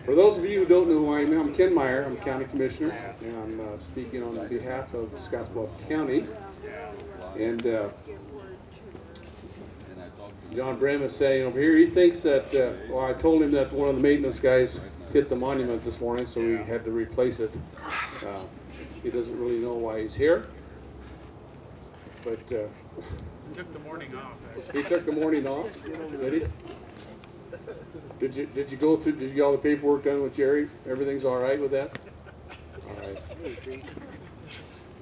For those of you who don't know who I am, I'm Ken Meyer. I'm County Commissioner, and I'm speaking on behalf of Scottsbluff County. And John Brehm is saying over here, he thinks that, well, I told him that one of the maintenance guys hit the monument this morning, so we had to replace it. He doesn't really know why he's here. But He took the morning off. he took the morning off, did he? Did you go through? Did you get all the paperwork done with Jerry? Everything's all right with that? All right.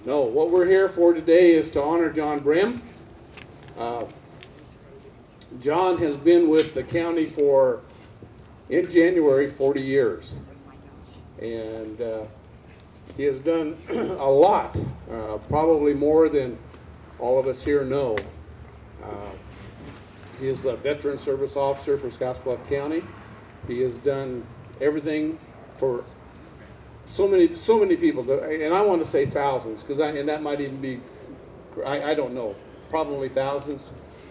No, what we're here for today is to honor John Brehm. John has been with the county for, in January, 40 years, and he has done a lot, probably more than all of us here know. He is a veteran service officer for Scottsbluff County. He has done everything for so many people, and I want to say thousands, because and that might even be, I don't know, probably thousands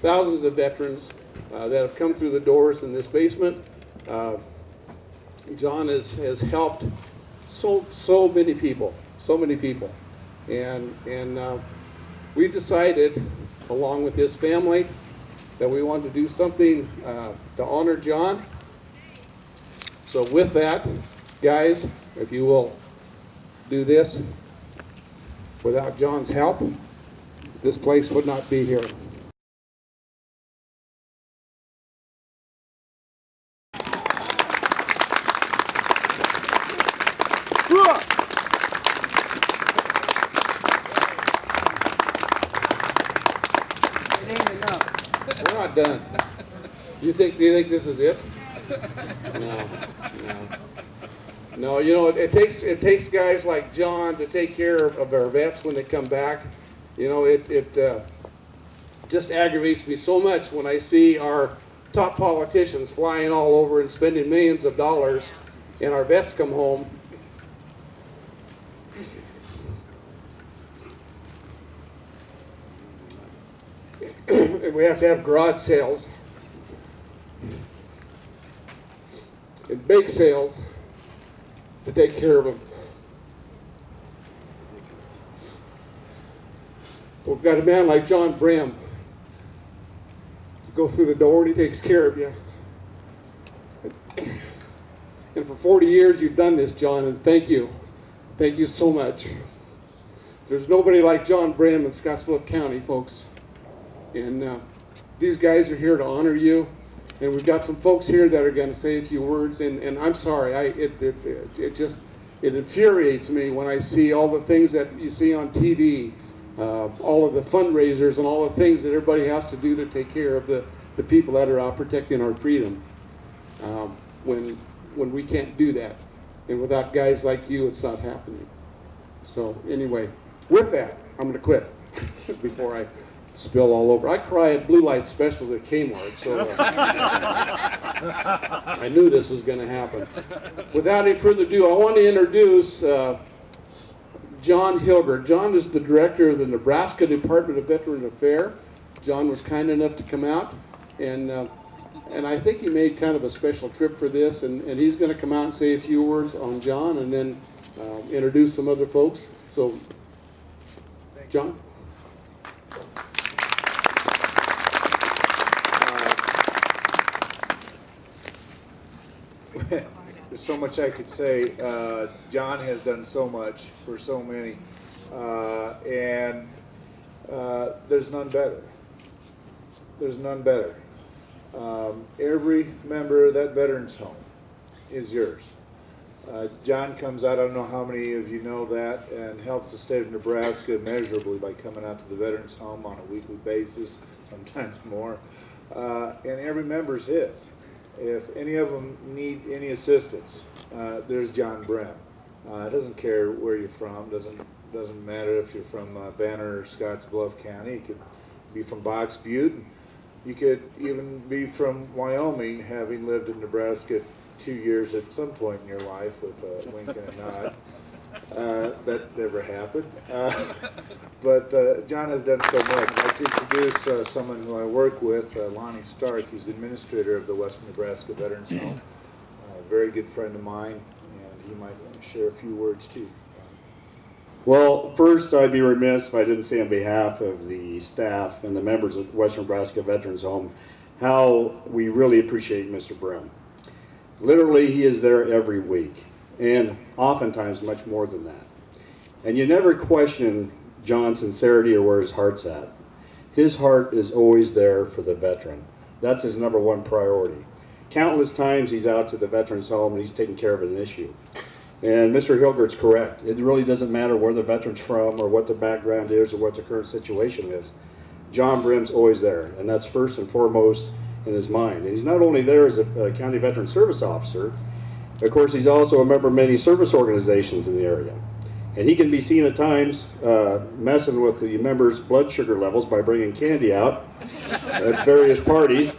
of veterans that have come through the doors in this basement. John has helped so many people, and we decided, along with his family, that we wanted to do something to honor John. So with that, guys, if you will do this, without John's help, this place would not be here. We're not done. Do you think this is it? No. You know, it takes guys like John to take care of our vets when they come back. You know, it just aggravates me so much when I see our top politicians flying all over and spending millions of dollars, and our vets come home. And we have to have garage sales and bake sales to take care of them. We've got a man like John Brehm. You go through the door and he takes care of you. And for 40 years you've done this, John, and thank you. Thank you so much. There's nobody like John Brehm in Scottsbluff County, folks. And these guys are here to honor you, and we've got some folks here that are going to say a few words. And I'm sorry, it infuriates me when I see all the things that you see on TV, all of the fundraisers and all the things that everybody has to do to take care of the people that are out protecting our freedom. When we can't do that, and without guys like you, it's not happening. So anyway, with that, I'm going to quit before I spill all over. I cry at blue light specials at Kmart, so I knew this was going to happen. Without any further ado, I want to introduce John Hilbert. John is the director of the Nebraska Department of Veteran Affairs. John was kind enough to come out, and I think he made kind of a special trip for this, and he's going to come out and say a few words on John, and then introduce some other folks. So, John? There's so much I could say. John has done so much for so many, and there's none better. There's none better. Every member of that veterans home is yours. John comes out, I don't know how many of you know that, and helps the state of Nebraska immeasurably by coming out to the veterans home on a weekly basis, sometimes more, and every member's his. If any of them need any assistance, there's John Brehm. It doesn't care where you're from. Doesn't matter if you're from Banner or Scottsbluff County. You could be from Box Butte. You could even be from Wyoming, having lived in Nebraska 2 years at some point in your life, with a wink and a nod. That never happened. But John has done so much. I'd like to introduce someone who I work with, Lonnie Stark, who's the administrator of the Western Nebraska Veterans Home. very good friend of mine, and he might want to share a few words too. Well, first, I'd be remiss if I didn't say on behalf of the staff and the members of Western Nebraska Veterans Home how we really appreciate Mr. Brehm. Literally, he is there every week, and oftentimes much more than that. And you never question John's sincerity or where his heart's at. His heart is always there for the veteran. That's his number one priority. Countless times he's out to the veterans home and he's taking care of an issue. And Mr. Hilgert's correct. It really doesn't matter where the veteran's from or what the background is or what the current situation is. John Brehm's always there, and that's first and foremost in his mind. And he's not only there as a county veteran service officer, of course he's also a member of many service organizations in the area. And he can be seen at times messing with the members' blood sugar levels by bringing candy out at various parties.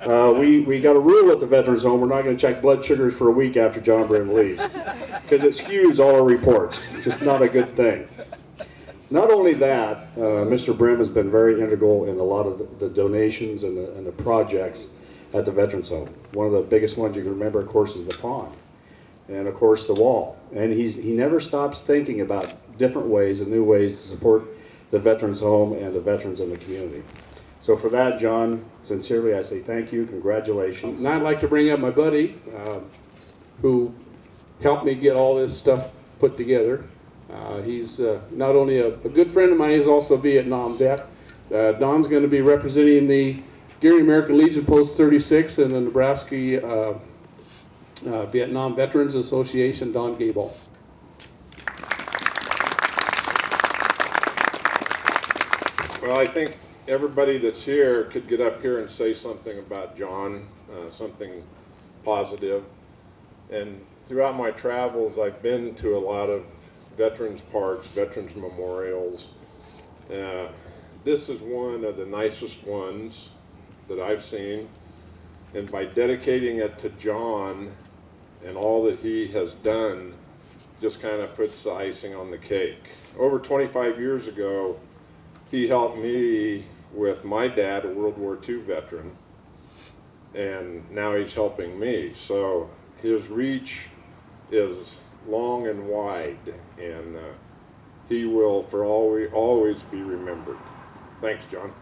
We got a rule at the Veterans Home, we're not going to check blood sugars for a week after John Brehm leaves, because it skews all our reports. It's just not a good thing. Not only that, Mr. Brehm has been very integral in a lot of the donations and the projects at the Veterans Home. One of the biggest ones you can remember, of course, is the pond, and of course the wall. And he never stops thinking about different ways and new ways to support the Veterans Home and the veterans in the community. So for that, John, sincerely I say thank you, congratulations. And I'd like to bring up my buddy who helped me get all this stuff put together. He's not only a good friend of mine, he's also a Vietnam vet. Don's going to be representing the Gering American Legion Post 36 and the Nebraska Vietnam Veterans Association, Don Gable. Well, I think everybody that's here could get up here and say something about John, something positive. And throughout my travels, I've been to a lot of veterans parks, veterans memorials. This is one of the nicest ones that I've seen. And by dedicating it to John and all that he has done, just kind of puts the icing on the cake. Over 25 years ago, he helped me with my dad, a World War II veteran, and now he's helping me. So his reach is long and wide, and he will for always be remembered. Thanks, John.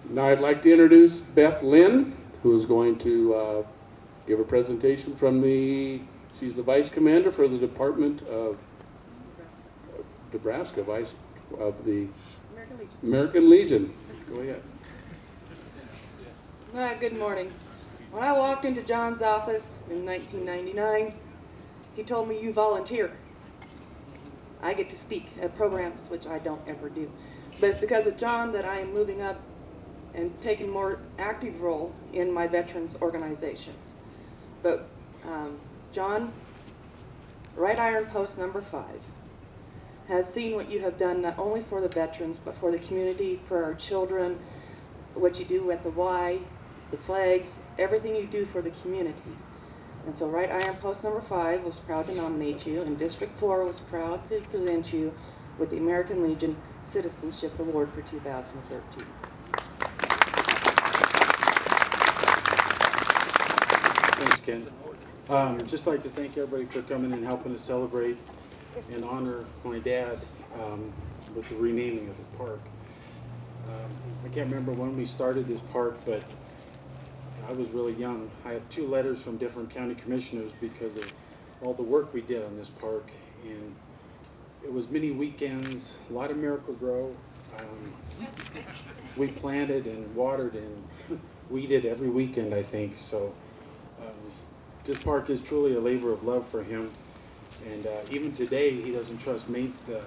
Now I'd like to introduce Beth Lynn, who is going to give a presentation from she's the Vice Commander for the Department of Nebraska, Vice of the American Legion. Go ahead. Good morning. When I walked into John's office in 1999, he told me, "You volunteer." I get to speak at programs, which I don't ever do. But it's because of John that I am moving up and taking a more active role in my veterans organizations. But John, Right Iron Post number 5, has seen what you have done not only for the veterans, but for the community, for our children, what you do at the Y, the flags, everything you do for the community. And so Right Iron Post number 5 was proud to nominate you, and District 4 was proud to present you with the American Legion Citizenship Award for 2013. Thanks, Ken. I'd just like to thank everybody for coming and helping us celebrate and honor my dad with the renaming of the park. I can't remember when we started this park, but I was really young. I have 2 letters from different county commissioners because of all the work we did on this park, and it was many weekends, a lot of Miracle-Gro. We planted and watered and weeded every weekend, I think. So this park is truly a labor of love for him, and even today he doesn't trust the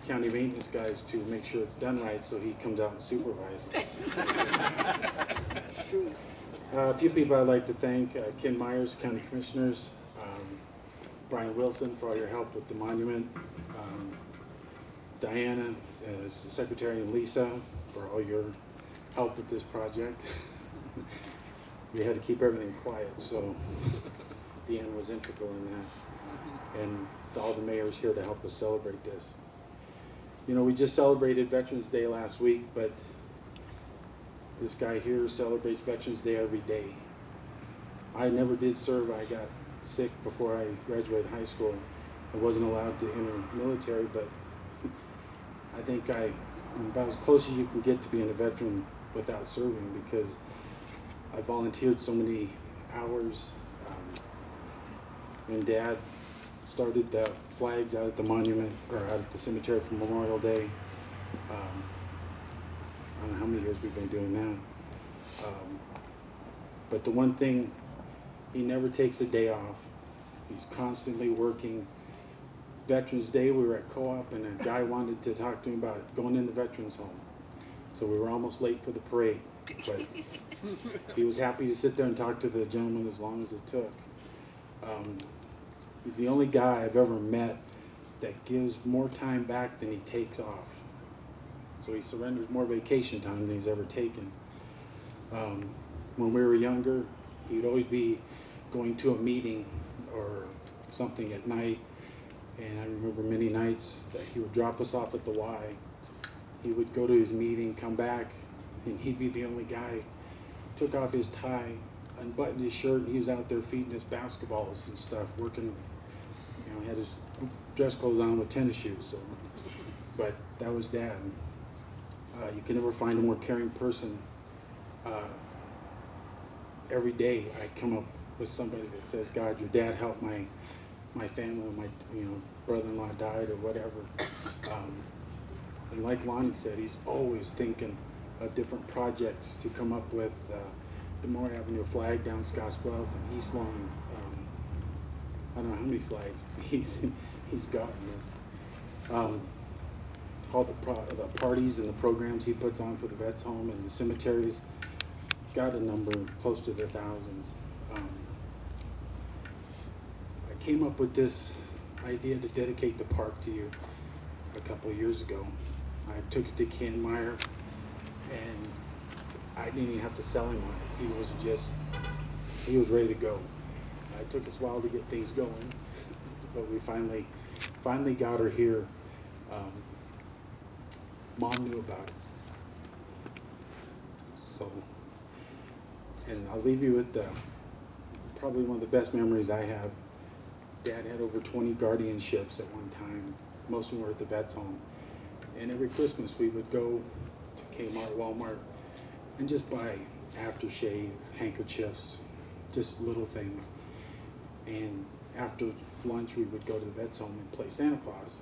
county maintenance guys to make sure it's done right, so he comes out and supervises. A few people I'd like to thank: Ken Myers, County Commissioners, Brian Wilson for all your help with the monument, Diana as Secretary, and Lisa for all your help with this project. We had to keep everything quiet, so Deanne was integral in that, and all the mayors here to help us celebrate this. You know, we just celebrated Veterans Day last week, but This guy here celebrates Veterans Day every day. I never did serve. I got sick before I graduated high school. I wasn't allowed to enter military, but I think I'm about as close as you can get to being a veteran without serving, because I volunteered so many hours. When Dad started the flags out at the monument, or out at the cemetery for Memorial Day, I don't know how many years we've been doing now. But the one thing, he never takes a day off. He's constantly working. Veterans Day, we were at co-op, and a guy wanted to talk to him about going in the veterans home. So we were almost late for the parade, but he was happy to sit there and talk to the gentleman as long as it took. He's the only guy I've ever met that gives more time back than he takes off. So he surrenders more vacation time than he's ever taken. When we were younger, he'd always be going to a meeting or something at night, and I remember many nights that he would drop us off at the Y. He would go to his meeting, come back, and he'd be the only guy. Took off his tie, unbuttoned his shirt, and he was out there feeding us basketballs and stuff, working. You know, had his dress clothes on with tennis shoes. So, but that was Dad. You can never find a more caring person. Every day I come up with somebody that says, "God, your dad helped my family, my brother-in-law died or whatever." And like Lonnie said, he's always thinking of different projects to come up with. The Moore Avenue flag down Scotts Bluff and East Lawn. I don't know how many flags he's gotten this. All the parties and the programs he puts on for the vets home and the cemeteries, got a number close to the thousands. I came up with this idea to dedicate the park to you a couple of years ago. I took it to Ken Meyer, and I didn't even have to sell him on it. He was ready to go. It took us a while to get things going, but we finally got her here. Mom knew about it. So, and I'll leave you with probably one of the best memories I have. Dad had over 20 guardianships at one time. Most of them were at the vet's home. And every Christmas we would go to Kmart, Walmart, and just buy aftershave, handkerchiefs, just little things. And after lunch we would go to the vet's home and play Santa Claus.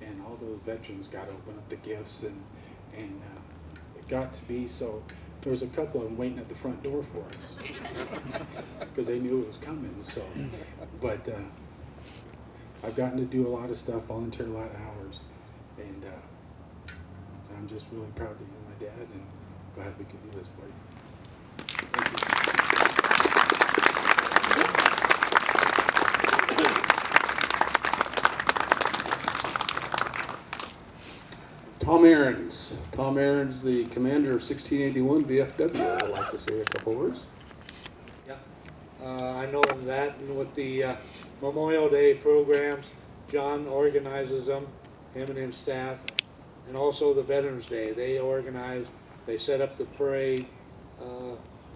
And all those veterans got to open up the gifts, and it got to be so. There was a couple of them waiting at the front door for us because they knew it was coming. So, but I've gotten to do a lot of stuff, volunteer a lot of hours, and I'm just really proud to be my dad, and glad we could do this for you. Thank you. Tom Aarons, the commander of 1681 VFW, would like to say a couple words. Yeah, I know that, and with the Memorial Day programs, John organizes them, him and his staff, and also the Veterans Day. They organize, they set up the parade,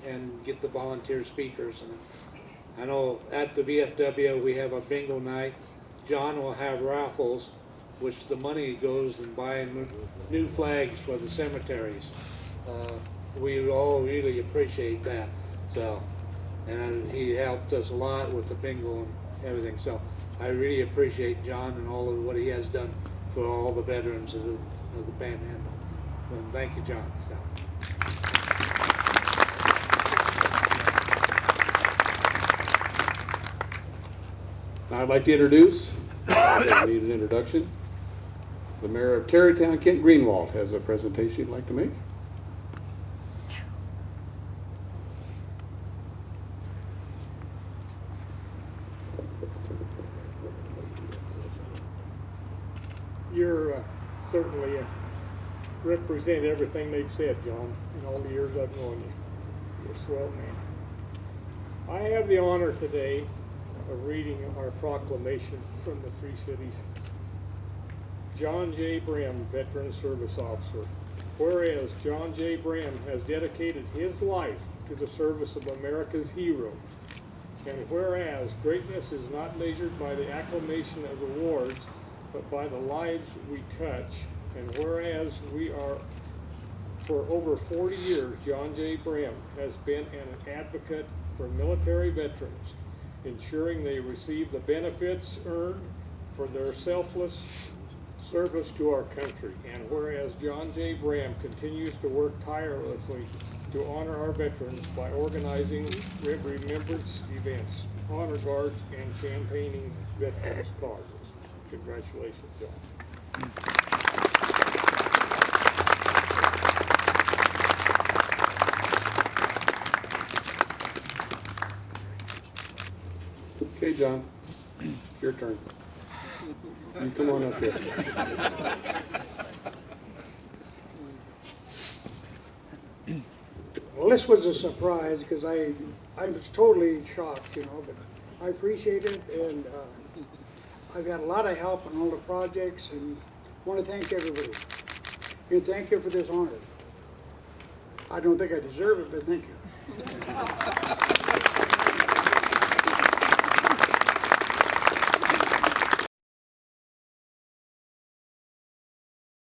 and get the volunteer speakers. And I know at the VFW we have a bingo night. John will have raffles, which the money goes in buying new flags for the cemeteries. We all really appreciate that. So, and he helped us a lot with the bingo and everything. So I really appreciate John and all of what he has done for all the veterans of the Panhandle. And thank you, John. So. I'd like to introduce, I need an introduction. The Mayor of Tarrytown, Kent Greenwald, has a presentation he'd like to make. You're certainly represent everything they've said, John, in all the years I've known you. You're a swell man. I have the honor today of reading our proclamation from the three cities. John J. Brehm, Veteran Service Officer, whereas John J. Brehm has dedicated his life to the service of America's heroes, and whereas greatness is not measured by the acclamation of awards, but by the lives we touch, and whereas for over 40 years, John J. Brehm has been an advocate for military veterans, ensuring they receive the benefits earned for their selfless service to our country. And whereas John J. Brehm continues to work tirelessly to honor our veterans by organizing remembrance events, honor guards, and campaigning veterans causes. Congratulations, John. Okay, John, your turn. You come on up here. Well, this was a surprise because I was totally shocked, but I appreciate it, and I've had a lot of help on all the projects, and want to thank everybody. And thank you for this honor. I don't think I deserve it, but thank you.